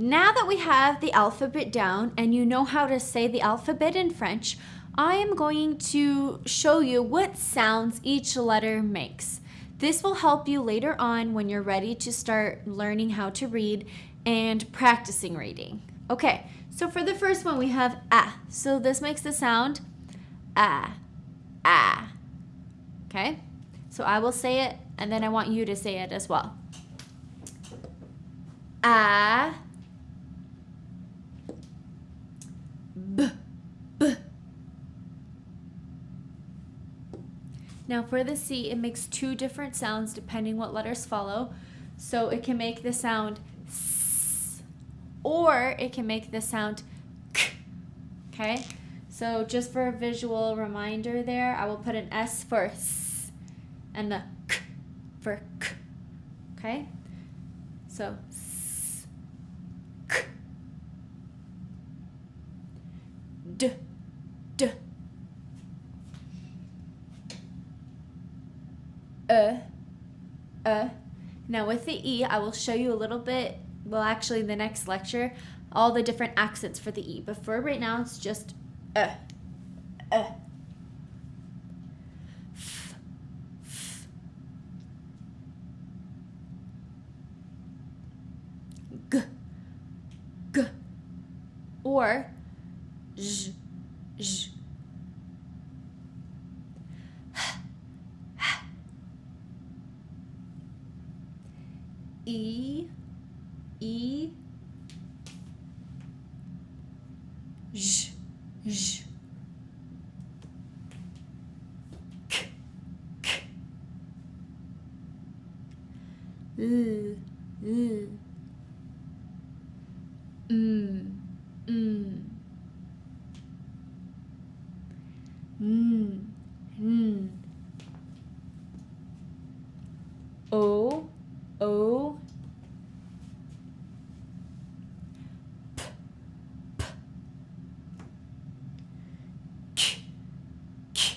now that we have the alphabet down and you know how to say the alphabet in French, I am going to show you what sounds each letter makes. This will help you later on when you're ready to start learning how to read and practicing reading. Okay, so for the first one we have ah. So this makes the sound ah, ah. Okay, so I will say it and then I want you to say it as well. Ah, b, b. Now for the C, it makes two different sounds depending what letters follow. So it can make the sound S, or it can make the sound K. Okay, so just for a visual reminder there, I will put an S for S and the K for K. Okay, so S, K, D, D. Now with the E, I will show you a little bit, well actually in the next lecture, all the different accents for the E. But for right now, it's just F, f, G, G, or J, J. E, E, J, J, K, K, L, L, M, M, N, N, O, O, P, P, K, K.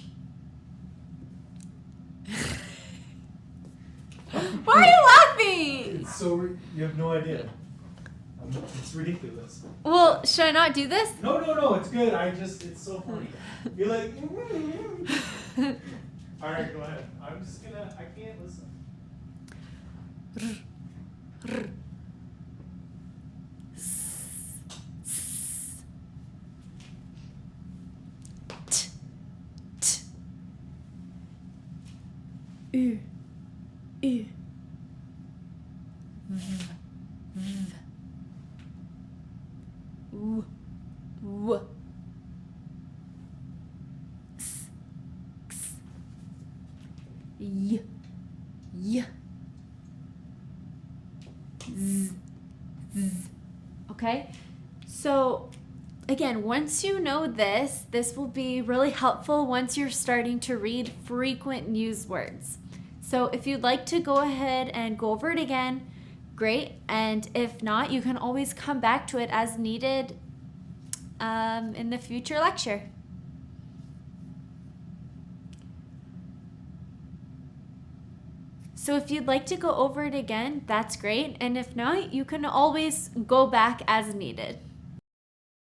Why are you laughing? It's so you have no idea. It's ridiculous. Well, should I not do this? No, it's good. It's so funny. You're like, all right, go ahead. I can't listen. R, R, S, S, T, T, U, U, V, V, W, W, X, X, Y, Y, Z, Z. Okay? So again, once you know this will be really helpful once you're starting to read frequent news words. So if you'd like to go ahead and go over it again, great. And if not, you can always come back to it as needed in the future lecture. So if you'd like to go over it again, that's great. And if not, you can always go back as needed.